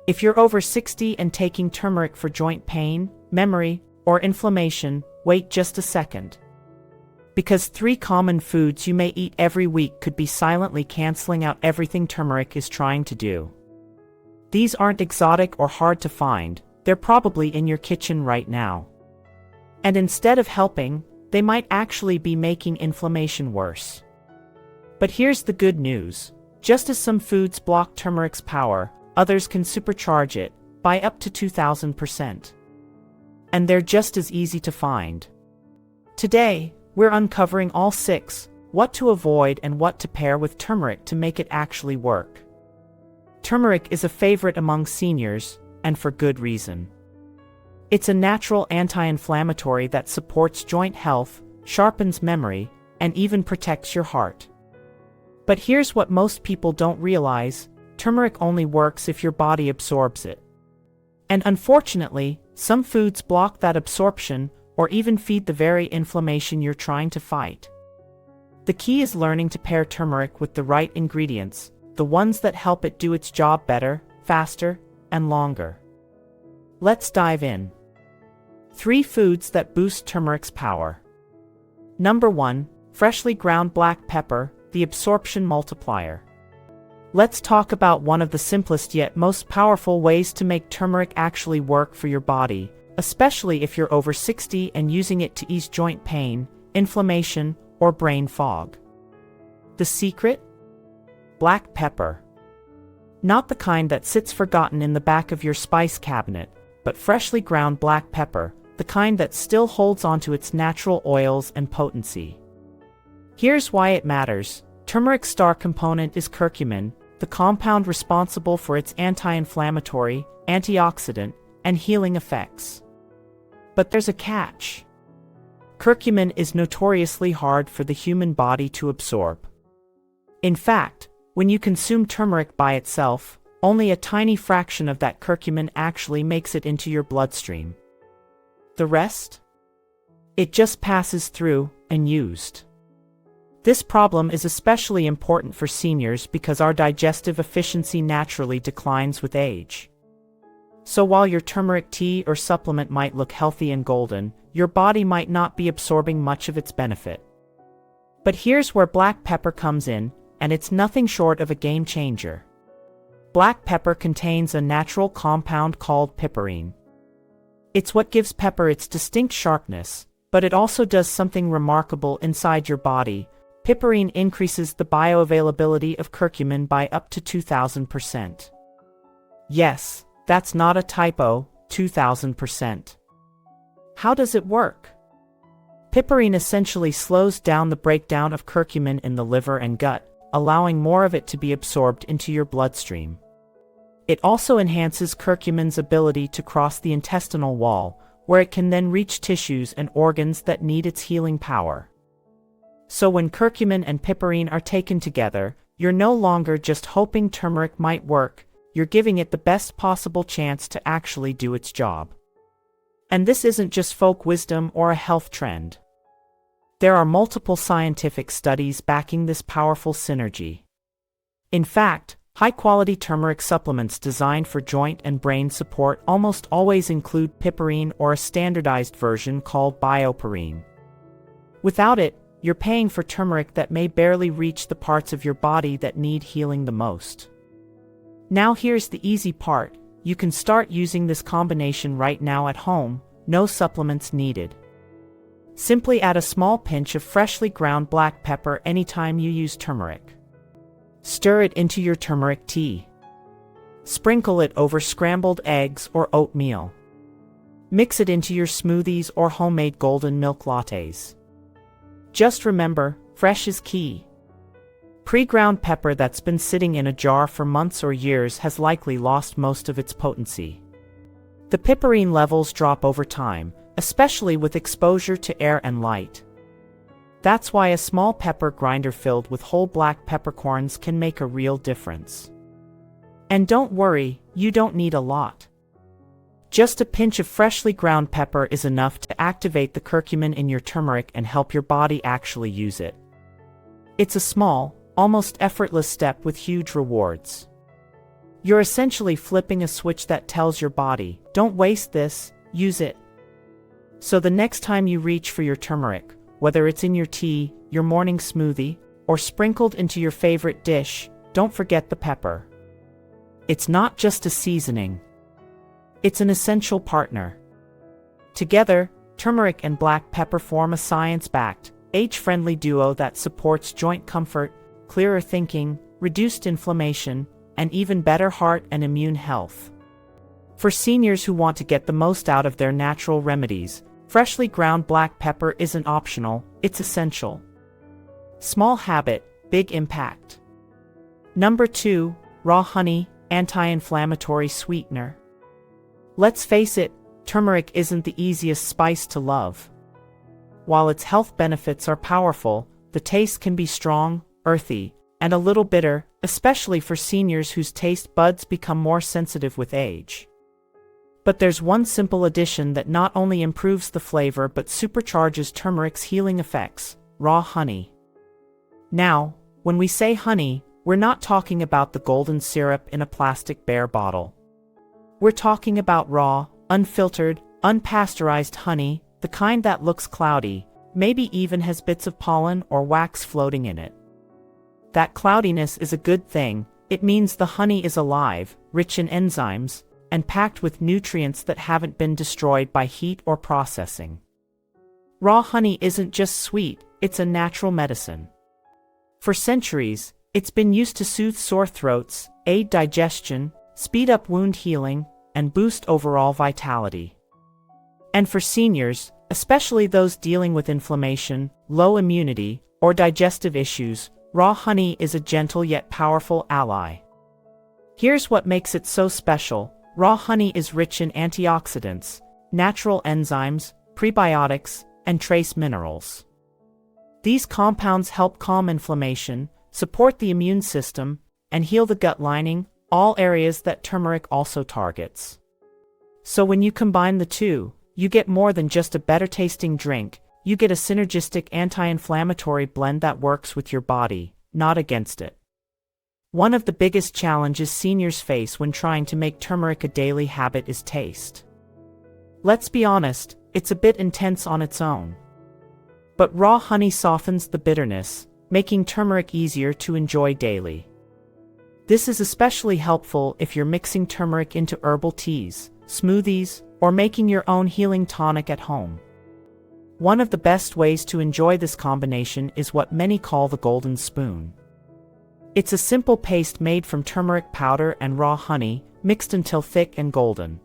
If you're over 60 and taking turmeric for joint pain, memory, or inflammation, wait just a second. Because 3 common foods you may eat every week could be silently canceling out everything turmeric is trying to do. These aren't exotic or hard to find, they're probably in your kitchen right now. And instead of helping, they might actually be making inflammation worse. But here's the good news. Just as some foods block turmeric's power, others can supercharge it by up to 2,000%. And they're just as easy to find. Today, we're uncovering all 6, what to avoid and what to pair with turmeric to make it actually work. Turmeric is a favorite among seniors, and for good reason. It's a natural anti-inflammatory that supports joint health, sharpens memory, and even protects your heart. But here's what most people don't realize: turmeric only works if your body absorbs it. And unfortunately, some foods block that absorption, or even feed the very inflammation you're trying to fight. The key is learning to pair turmeric with the right ingredients, the ones that help it do its job better, faster, and longer. Let's dive in. 3 foods that boost turmeric's power. Number 1, freshly ground black pepper, the absorption multiplier. Let's talk about one of the simplest yet most powerful ways to make turmeric actually work for your body, especially if you're over 60 and using it to ease joint pain, inflammation, or brain fog. The secret? Black pepper. Not the kind that sits forgotten in the back of your spice cabinet, but freshly ground black pepper, the kind that still holds onto its natural oils and potency. Here's why it matters. Turmeric's star component is curcumin, the compound responsible for its anti-inflammatory, antioxidant, and healing effects. But there's a catch. Curcumin is notoriously hard for the human body to absorb. In fact, when you consume turmeric by itself, only a tiny fraction of that curcumin actually makes it into your bloodstream. The rest? It just passes through, unused. This problem is especially important for seniors because our digestive efficiency naturally declines with age. So while your turmeric tea or supplement might look healthy and golden, your body might not be absorbing much of its benefit. But here's where black pepper comes in, and it's nothing short of a game changer. Black pepper contains a natural compound called piperine. It's what gives pepper its distinct sharpness, but it also does something remarkable inside your body. Piperine increases the bioavailability of curcumin by up to 2,000%. Yes, that's not a typo, 2,000%. How does it work? Piperine essentially slows down the breakdown of curcumin in the liver and gut, allowing more of it to be absorbed into your bloodstream. It also enhances curcumin's ability to cross the intestinal wall, where it can then reach tissues and organs that need its healing power. So when curcumin and piperine are taken together, you're no longer just hoping turmeric might work, you're giving it the best possible chance to actually do its job. And this isn't just folk wisdom or a health trend. There are multiple scientific studies backing this powerful synergy. In fact, high-quality turmeric supplements designed for joint and brain support almost always include piperine or a standardized version called bioperine. Without it, you're paying for turmeric that may barely reach the parts of your body that need healing the most. Now here's the easy part. You can start using this combination right now at home, no supplements needed. Simply add a small pinch of freshly ground black pepper anytime you use turmeric. Stir it into your turmeric tea. Sprinkle it over scrambled eggs or oatmeal. Mix it into your smoothies or homemade golden milk lattes. Just remember, fresh is key. Pre-ground pepper that's been sitting in a jar for months or years has likely lost most of its potency. The piperine levels drop over time, especially with exposure to air and light. That's why a small pepper grinder filled with whole black peppercorns can make a real difference. And don't worry, you don't need a lot. Just a pinch of freshly ground pepper is enough to activate the curcumin in your turmeric and help your body actually use it. It's a small, almost effortless step with huge rewards. You're essentially flipping a switch that tells your body, don't waste this, use it. So the next time you reach for your turmeric, whether it's in your tea, your morning smoothie, or sprinkled into your favorite dish, don't forget the pepper. It's not just a seasoning. It's an essential partner. Together, turmeric and black pepper form a science-backed, age-friendly duo that supports joint comfort, clearer thinking, reduced inflammation, and even better heart and immune health. For seniors who want to get the most out of their natural remedies, freshly ground black pepper isn't optional, it's essential. Small habit, big impact. Number 2, raw honey, anti-inflammatory sweetener. Let's face it, turmeric isn't the easiest spice to love. While its health benefits are powerful, the taste can be strong, earthy, and a little bitter, especially for seniors whose taste buds become more sensitive with age. But there's one simple addition that not only improves the flavor but supercharges turmeric's healing effects: raw honey. Now, when we say honey, we're not talking about the golden syrup in a plastic bear bottle. We're talking about raw, unfiltered, unpasteurized honey, the kind that looks cloudy, maybe even has bits of pollen or wax floating in it. That cloudiness is a good thing. It means the honey is alive, rich in enzymes, and packed with nutrients that haven't been destroyed by heat or processing. Raw honey isn't just sweet, it's a natural medicine. For centuries, it's been used to soothe sore throats, aid digestion, speed up wound healing, and boost overall vitality. And for seniors, especially those dealing with inflammation, low immunity, or digestive issues, raw honey is a gentle yet powerful ally. Here's what makes it so special. Raw honey is rich in antioxidants, natural enzymes, prebiotics, and trace minerals. These compounds help calm inflammation, support the immune system, and heal the gut lining, all areas that turmeric also targets. So when you combine the two, you get more than just a better-tasting drink. You get a synergistic anti-inflammatory blend that works with your body, not against it. One of the biggest challenges seniors face when trying to make turmeric a daily habit is taste. Let's be honest, it's a bit intense on its own. But raw honey softens the bitterness, making turmeric easier to enjoy daily. This is especially helpful if you're mixing turmeric into herbal teas, smoothies, or making your own healing tonic at home. One of the best ways to enjoy this combination is what many call the golden spoon. It's a simple paste made from turmeric powder and raw honey, mixed until thick and golden.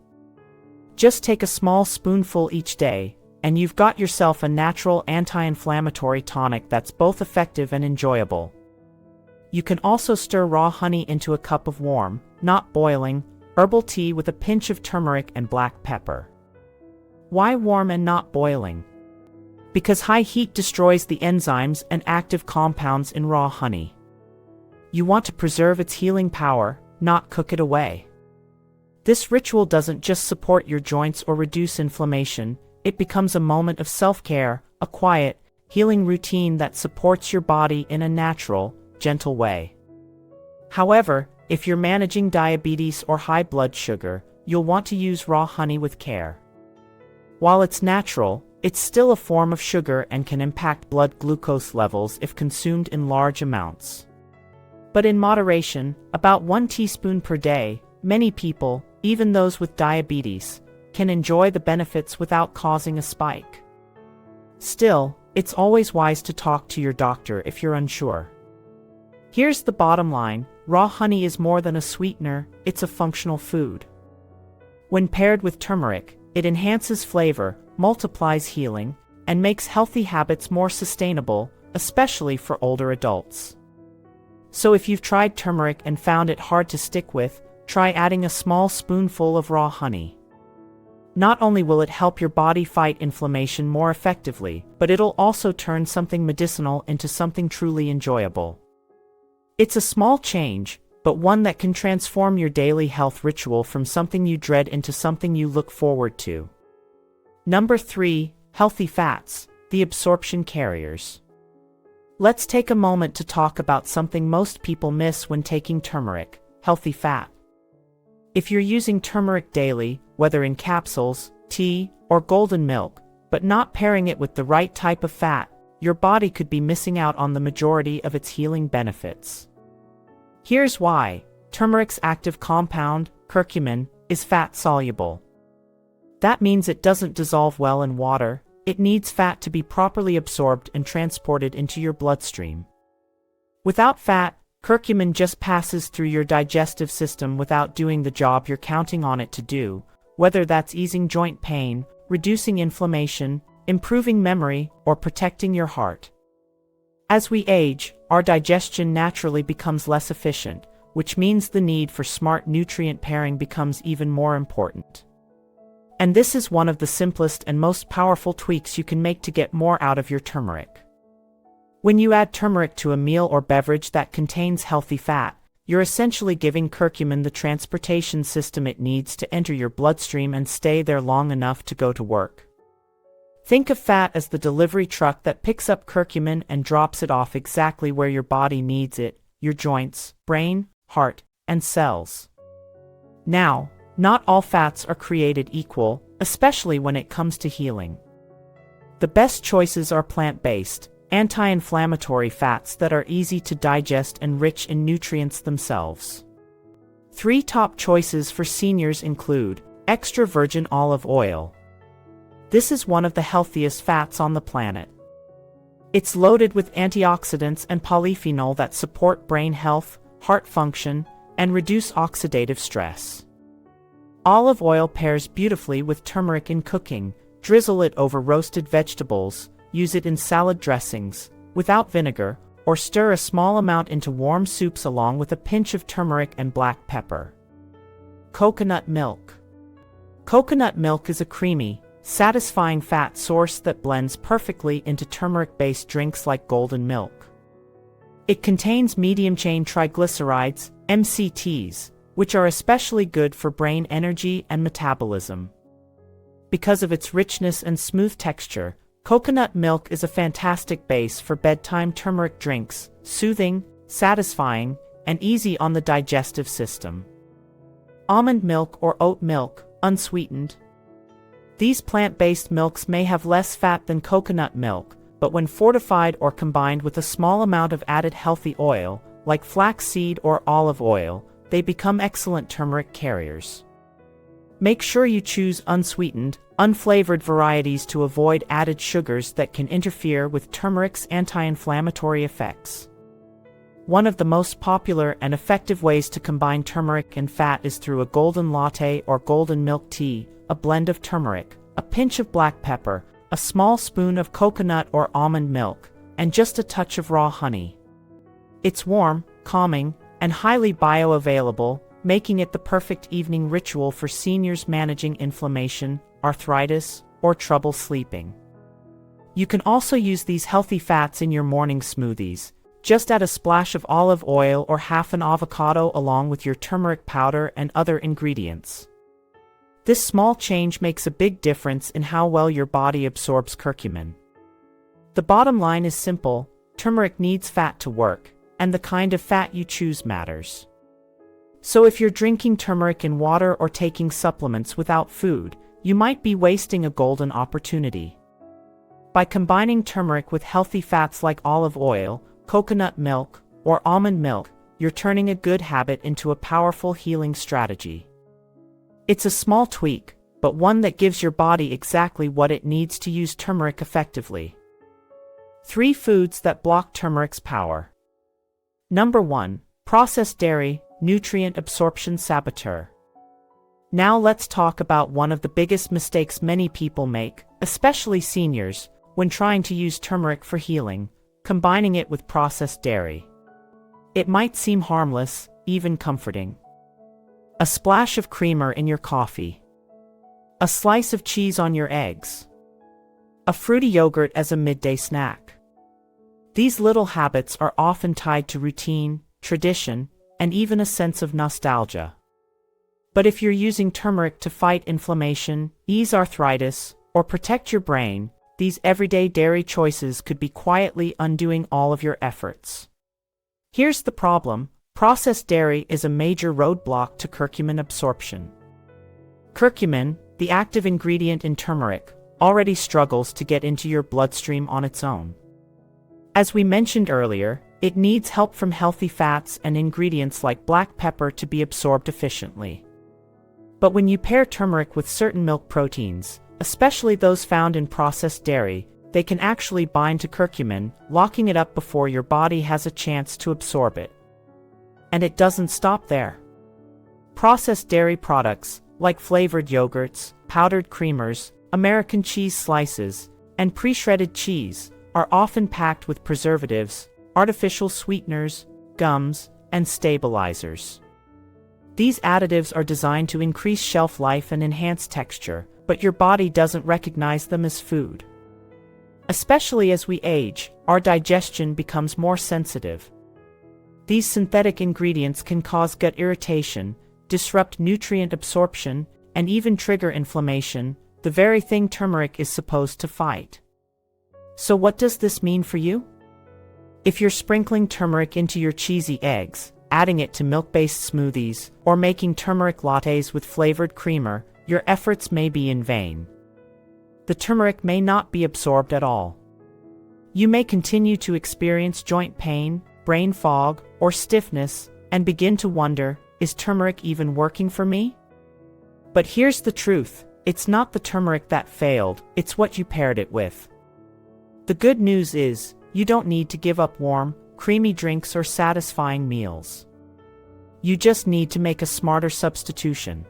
Just take a small spoonful each day, and you've got yourself a natural anti-inflammatory tonic that's both effective and enjoyable. You can also stir raw honey into a cup of warm, not boiling, herbal tea with a pinch of turmeric and black pepper. Why warm and not boiling? Because high heat destroys the enzymes and active compounds in raw honey. You want to preserve its healing power, not cook it away. This ritual doesn't just support your joints or reduce inflammation, it becomes a moment of self-care, a quiet, healing routine that supports your body in a natural, gentle way. However, if you're managing diabetes or high blood sugar, you'll want to use raw honey with care. While it's natural, it's still a form of sugar and can impact blood glucose levels if consumed in large amounts. But in moderation, about 1 teaspoon per day, many people, even those with diabetes, can enjoy the benefits without causing a spike. Still, it's always wise to talk to your doctor if you're unsure. Here's the bottom line: raw honey is more than a sweetener, it's a functional food. When paired with turmeric, it enhances flavor, multiplies healing, and makes healthy habits more sustainable, especially for older adults. So if you've tried turmeric and found it hard to stick with, try adding a small spoonful of raw honey. Not only will it help your body fight inflammation more effectively, but it'll also turn something medicinal into something truly enjoyable. It's a small change, but one that can transform your daily health ritual from something you dread into something you look forward to. Number 3, healthy fats, the absorption carriers. Let's take a moment to talk about something most people miss when taking turmeric: healthy fat. If you're using turmeric daily, whether in capsules, tea, or golden milk, but not pairing it with the right type of fat, your body could be missing out on the majority of its healing benefits. Here's why. Turmeric's active compound, curcumin, is fat-soluble. That means it doesn't dissolve well in water. It needs fat to be properly absorbed and transported into your bloodstream. Without fat, curcumin just passes through your digestive system without doing the job you're counting on it to do, whether that's easing joint pain, reducing inflammation, improving memory, or protecting your heart. As we age, our digestion naturally becomes less efficient, which means the need for smart nutrient pairing becomes even more important. And this is one of the simplest and most powerful tweaks you can make to get more out of your turmeric. When you add turmeric to a meal or beverage that contains healthy fat, you're essentially giving curcumin the transportation system it needs to enter your bloodstream and stay there long enough to go to work. Think of fat as the delivery truck that picks up curcumin and drops it off exactly where your body needs it, your joints, brain, heart, and cells. Now, not all fats are created equal, especially when it comes to healing. The best choices are plant-based, anti-inflammatory fats that are easy to digest and rich in nutrients themselves. 3 top choices for seniors include extra virgin olive oil. This is one of the healthiest fats on the planet. It's loaded with antioxidants and polyphenol that support brain health, heart function, and reduce oxidative stress. Olive oil pairs beautifully with turmeric in cooking. Drizzle it over roasted vegetables, use it in salad dressings, without vinegar, or stir a small amount into warm soups along with a pinch of turmeric and black pepper. Coconut milk. Coconut milk is a creamy, satisfying fat source that blends perfectly into turmeric-based drinks like golden milk. It contains medium-chain triglycerides, MCTs, which are especially good for brain energy and metabolism. Because of its richness and smooth texture, coconut milk is a fantastic base for bedtime turmeric drinks, soothing, satisfying, and easy on the digestive system. Almond milk or oat milk, unsweetened. These plant-based milks may have less fat than coconut milk, but when fortified or combined with a small amount of added healthy oil, like flaxseed or olive oil, they become excellent turmeric carriers. Make sure you choose unsweetened, unflavored varieties to avoid added sugars that can interfere with turmeric's anti-inflammatory effects. One of the most popular and effective ways to combine turmeric and fat is through a golden latte or golden milk tea, a blend of turmeric, a pinch of black pepper, a small spoon of coconut or almond milk, and just a touch of raw honey. It's warm, calming, and highly bioavailable, making it the perfect evening ritual for seniors managing inflammation, arthritis, or trouble sleeping. You can also use these healthy fats in your morning smoothies. Just add a splash of olive oil or half an avocado along with your turmeric powder and other ingredients. This small change makes a big difference in how well your body absorbs curcumin. The bottom line is simple: turmeric needs fat to work, and the kind of fat you choose matters. So if you're drinking turmeric in water or taking supplements without food, you might be wasting a golden opportunity. By combining turmeric with healthy fats like olive oil, coconut milk, or almond milk, you're turning a good habit into a powerful healing strategy. It's a small tweak, but one that gives your body exactly what it needs to use turmeric effectively. 3 foods that block turmeric's power. Number 1. Processed dairy, nutrient absorption saboteur. Now let's talk about one of the biggest mistakes many people make, especially seniors, when trying to use turmeric for healing: combining it with processed dairy. It might seem harmless, even comforting. A splash of creamer in your coffee. A slice of cheese on your eggs. A fruity yogurt as a midday snack. These little habits are often tied to routine, tradition, and even a sense of nostalgia. But if you're using turmeric to fight inflammation, ease arthritis, or protect your brain, these everyday dairy choices could be quietly undoing all of your efforts. Here's the problem: Processed dairy is a major roadblock to curcumin absorption. Curcumin, the active ingredient in turmeric, already struggles to get into your bloodstream on its own. As we mentioned earlier, it needs help from healthy fats and ingredients like black pepper to be absorbed efficiently. But when you pair turmeric with certain milk proteins, especially those found in processed dairy, they can actually bind to curcumin, locking it up before your body has a chance to absorb it. And it doesn't stop there. Processed dairy products, like flavored yogurts, powdered creamers, American cheese slices, and pre-shredded cheese, are often packed with preservatives, artificial sweeteners, gums, and stabilizers. These additives are designed to increase shelf life and enhance texture, but your body doesn't recognize them as food. Especially as we age, our digestion becomes more sensitive. These synthetic ingredients can cause gut irritation, disrupt nutrient absorption, and even trigger inflammation, the very thing turmeric is supposed to fight. So what does this mean for you? If you're sprinkling turmeric into your cheesy eggs, adding it to milk-based smoothies, or making turmeric lattes with flavored creamer, your efforts may be in vain. The turmeric may not be absorbed at all. You may continue to experience joint pain, brain fog, or stiffness, and begin to wonder, is turmeric even working for me? But here's the truth, it's not the turmeric that failed, it's what you paired it with. The good news is, you don't need to give up warm, creamy drinks or satisfying meals. You just need to make a smarter substitution.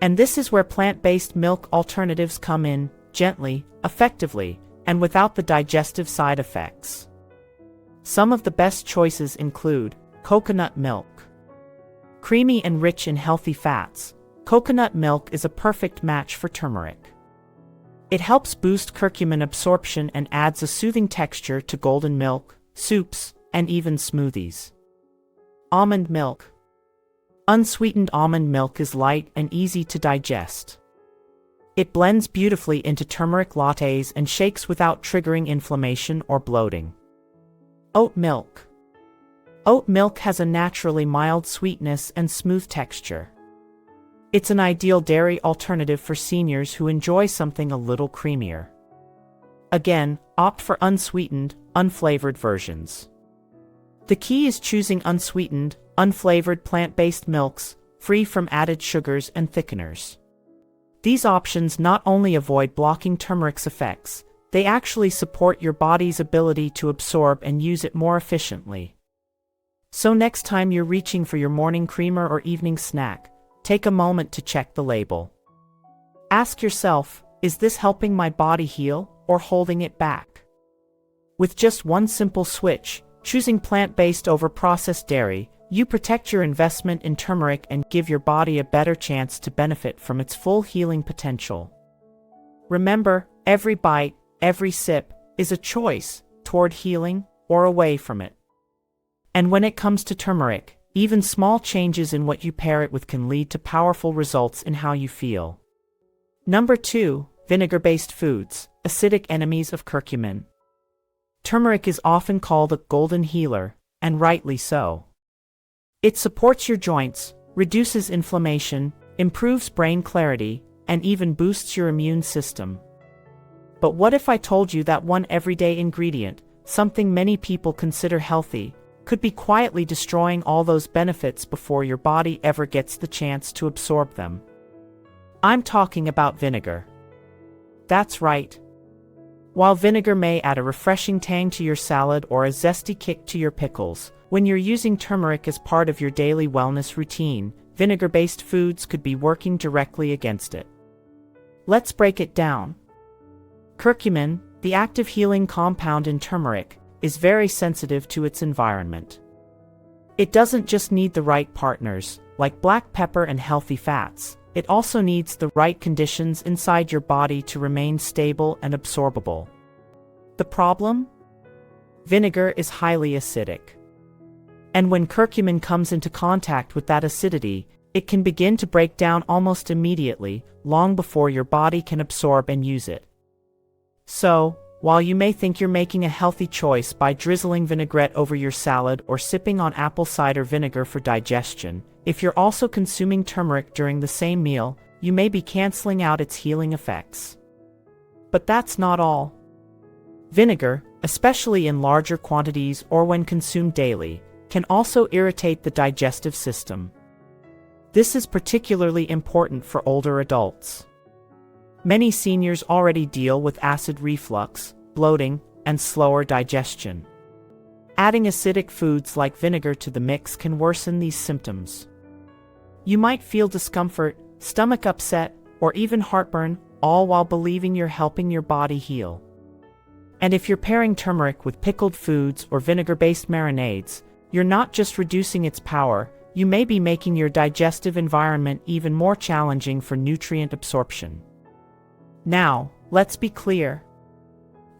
And this is where plant-based milk alternatives come in, gently, effectively, and without the digestive side effects. Some of the best choices include coconut milk. Creamy and rich in healthy fats, coconut milk is a perfect match for turmeric. It helps boost curcumin absorption and adds a soothing texture to golden milk, soups, and even smoothies. Almond milk. Unsweetened almond milk is light and easy to digest. It blends beautifully into turmeric lattes and shakes without triggering inflammation or bloating. Oat milk. Oat milk has a naturally mild sweetness and smooth texture. It's an ideal dairy alternative for seniors who enjoy something a little creamier. Again, opt for unsweetened, unflavored versions. The key is choosing unsweetened, unflavored plant-based milks, free from added sugars and thickeners. These options not only avoid blocking turmeric's effects, they actually support your body's ability to absorb and use it more efficiently. So next time you're reaching for your morning creamer or evening snack, take a moment to check the label. Ask yourself, is this helping my body heal or holding it back? With just one simple switch, choosing plant-based over processed dairy, you protect your investment in turmeric and give your body a better chance to benefit from its full healing potential. Remember, every bite, every sip, is a choice toward healing or away from it. And when it comes to turmeric, even small changes in what you pair it with can lead to powerful results in how you feel. Number 2, vinegar-based foods, acidic enemies of curcumin. Turmeric is often called a golden healer, and rightly so. It supports your joints, reduces inflammation, improves brain clarity, and even boosts your immune system. But what if I told you that one everyday ingredient, something many people consider healthy, could be quietly destroying all those benefits before your body ever gets the chance to absorb them? I'm talking about vinegar. That's right. While vinegar may add a refreshing tang to your salad or a zesty kick to your pickles, when you're using turmeric as part of your daily wellness routine, vinegar-based foods could be working directly against it. Let's break it down. Curcumin, the active healing compound in turmeric, is very sensitive to its environment. It doesn't just need the right partners, like black pepper and healthy fats, it also needs the right conditions inside your body to remain stable and absorbable. The problem? Vinegar is highly acidic. And when curcumin comes into contact with that acidity, it can begin to break down almost immediately, long before your body can absorb and use it. So, while you may think you're making a healthy choice by drizzling vinaigrette over your salad or sipping on apple cider vinegar for digestion, if you're also consuming turmeric during the same meal, you may be canceling out its healing effects. But that's not all. Vinegar, especially in larger quantities or when consumed daily, can also irritate the digestive system. This is particularly important for older adults. Many seniors already deal with acid reflux, bloating, and slower digestion. Adding acidic foods like vinegar to the mix can worsen these symptoms. You might feel discomfort, stomach upset, or even heartburn, all while believing you're helping your body heal. And if you're pairing turmeric with pickled foods or vinegar-based marinades, you're not just reducing its power, you may be making your digestive environment even more challenging for nutrient absorption. Now, let's be clear.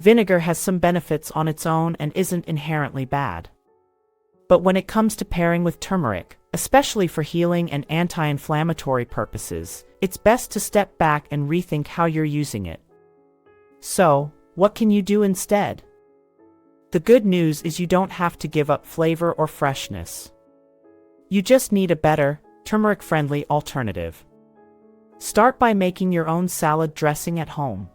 Vinegar has some benefits on its own and isn't inherently bad. But when it comes to pairing with turmeric, especially for healing and anti-inflammatory purposes, it's best to step back and rethink how you're using it. So, what can you do instead? The good news is you don't have to give up flavor or freshness. You just need a better, turmeric-friendly alternative. Start by making your own salad dressing at home.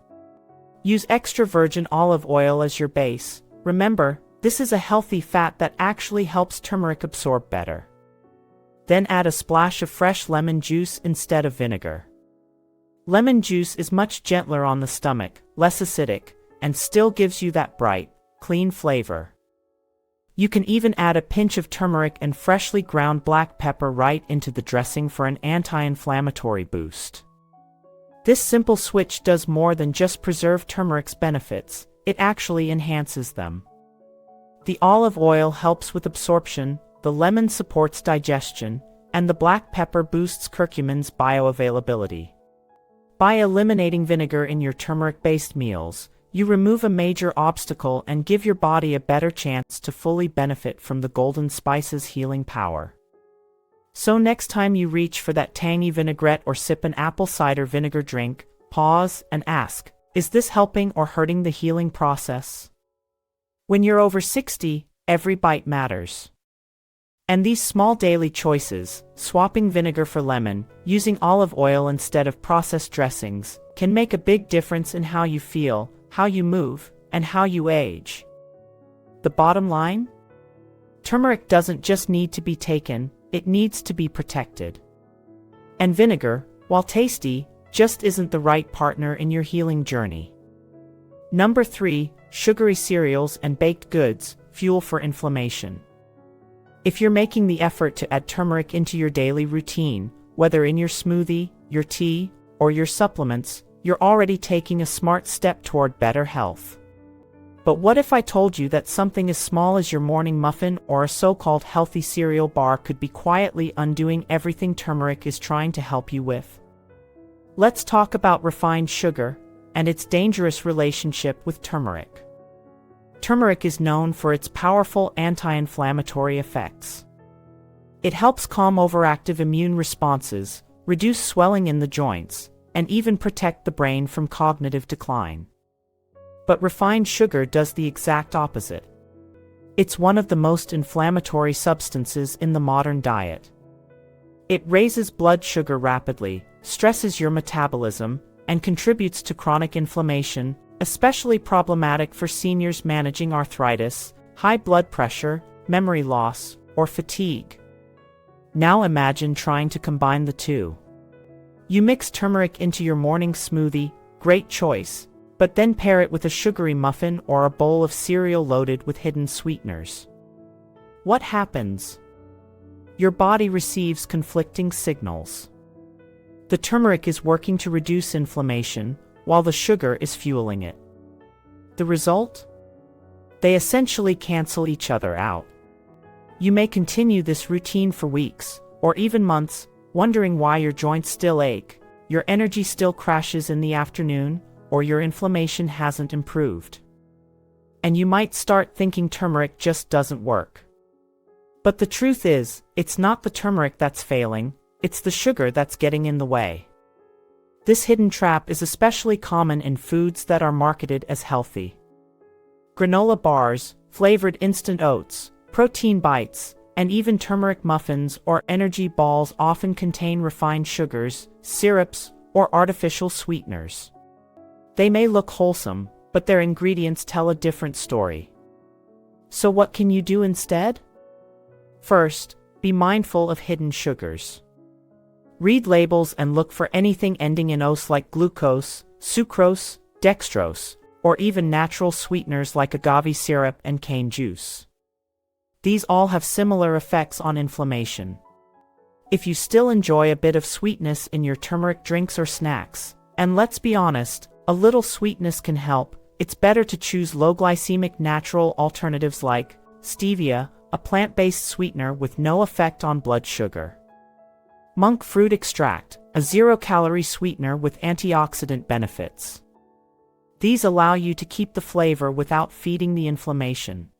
Use extra virgin olive oil as your base. Remember, this is a healthy fat that actually helps turmeric absorb better. Then add a splash of fresh lemon juice instead of vinegar. Lemon juice is much gentler on the stomach, less acidic, and still gives you that bright, clean flavor. You can even add a pinch of turmeric and freshly ground black pepper right into the dressing for an anti-inflammatory boost. This simple switch does more than just preserve turmeric's benefits, it actually enhances them. The olive oil helps with absorption, the lemon supports digestion, and the black pepper boosts curcumin's bioavailability. By eliminating vinegar in your turmeric-based meals, you remove a major obstacle and give your body a better chance to fully benefit from the golden spice's healing power. So next time you reach for that tangy vinaigrette or sip an apple cider vinegar drink, pause and ask, is this helping or hurting the healing process? When you're over 60, every bite matters. And these small daily choices, swapping vinegar for lemon, using olive oil instead of processed dressings, can make a big difference in how you feel, how you move, and how you age. The bottom line? Turmeric doesn't just need to be taken, it needs to be protected. And vinegar, while tasty, just isn't the right partner in your healing journey. Number 3, sugary cereals and baked goods, fuel for inflammation. If you're making the effort to add turmeric into your daily routine, whether in your smoothie, your tea, or your supplements, you're already taking a smart step toward better health. But what if I told you that something as small as your morning muffin or a so-called healthy cereal bar could be quietly undoing everything turmeric is trying to help you with? Let's talk about refined sugar and its dangerous relationship with turmeric. Turmeric is known for its powerful anti-inflammatory effects. It helps calm overactive immune responses, reduce swelling in the joints, and even protect the brain from cognitive decline. But refined sugar does the exact opposite. It's one of the most inflammatory substances in the modern diet. It raises blood sugar rapidly, stresses your metabolism, and contributes to chronic inflammation, especially problematic for seniors managing arthritis, high blood pressure, memory loss, or fatigue. Now imagine trying to combine the two. You mix turmeric into your morning smoothie, great choice, but then pair it with a sugary muffin or a bowl of cereal loaded with hidden sweeteners. What happens? Your body receives conflicting signals. The turmeric is working to reduce inflammation, while the sugar is fueling it. The result? They essentially cancel each other out. You may continue this routine for weeks, or even months, wondering why your joints still ache, your energy still crashes in the afternoon, or your inflammation hasn't improved. And you might start thinking turmeric just doesn't work. But the truth is, it's not the turmeric that's failing, it's the sugar that's getting in the way. This hidden trap is especially common in foods that are marketed as healthy. Granola bars, flavored instant oats, protein bites, and even turmeric muffins or energy balls often contain refined sugars, syrups, or artificial sweeteners. They may look wholesome, but their ingredients tell a different story. So what can you do instead? First, be mindful of hidden sugars. Read labels and look for anything ending in ose like glucose, sucrose, dextrose, or even natural sweeteners like agave syrup and cane juice. These all have similar effects on inflammation. If you still enjoy a bit of sweetness in your turmeric drinks or snacks, and let's be honest, a little sweetness can help, it's better to choose low-glycemic natural alternatives like stevia, a plant-based sweetener with no effect on blood sugar. Monk fruit extract, a zero-calorie sweetener with antioxidant benefits. These allow you to keep the flavor without feeding the inflammation.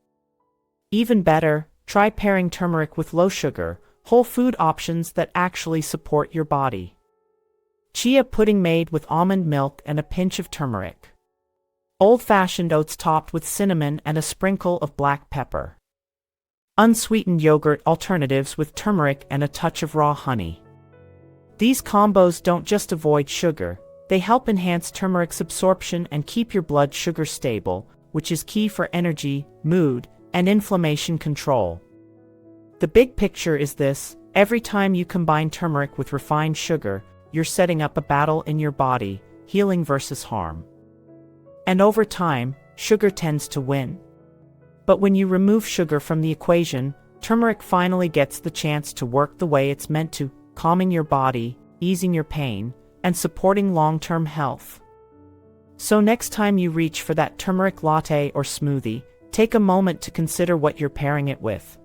Even better, try pairing turmeric with low-sugar, whole food options that actually support your body. Chia pudding made with almond milk and a pinch of turmeric. Old-fashioned oats topped with cinnamon and a sprinkle of black pepper. Unsweetened yogurt alternatives with turmeric and a touch of raw honey. These combos don't just avoid sugar, they help enhance turmeric's absorption and keep your blood sugar stable, which is key for energy, mood, and inflammation control. The big picture is this: every time you combine turmeric with refined sugar, you're setting up a battle in your body, healing versus harm. And over time, sugar tends to win. But when you remove sugar from the equation, turmeric finally gets the chance to work the way it's meant to, calming your body, easing your pain, and supporting long-term health. So next time you reach for that turmeric latte or smoothie, take a moment to consider what you're pairing it with.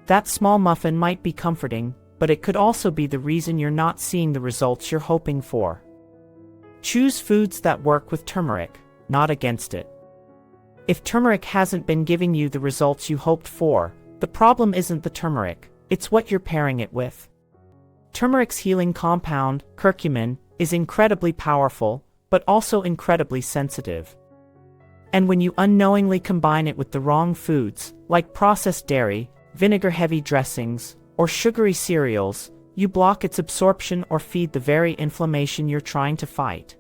That small muffin might be comforting, but it could also be the reason you're not seeing the results you're hoping for. Choose foods that work with turmeric, not against it. If turmeric hasn't been giving you the results you hoped for, the problem isn't the turmeric, it's what you're pairing it with. Turmeric's healing compound, curcumin, is incredibly powerful, but also incredibly sensitive. And when you unknowingly combine it with the wrong foods, like processed dairy, vinegar-heavy dressings, or sugary cereals, you block its absorption or feed the very inflammation you're trying to fight.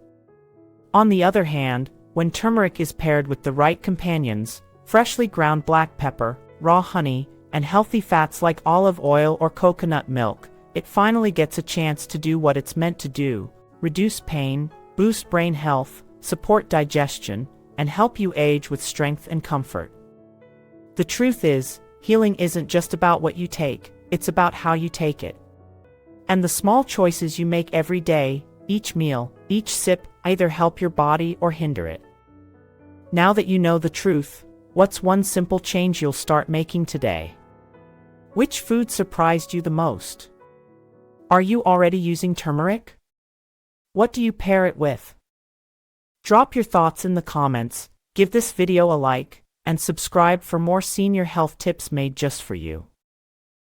On the other hand, when turmeric is paired with the right companions, freshly ground black pepper, raw honey, and healthy fats like olive oil or coconut milk, it finally gets a chance to do what it's meant to do: reduce pain, boost brain health, support digestion, and help you age with strength and comfort. The truth is, healing isn't just about what you take, it's about how you take it. And the small choices you make every day, each meal, each sip, either help your body or hinder it. Now that you know the truth, what's one simple change you'll start making today? Which food surprised you the most? Are you already using turmeric? What do you pair it with? Drop your thoughts in the comments, give this video a like, and subscribe for more senior health tips made just for you.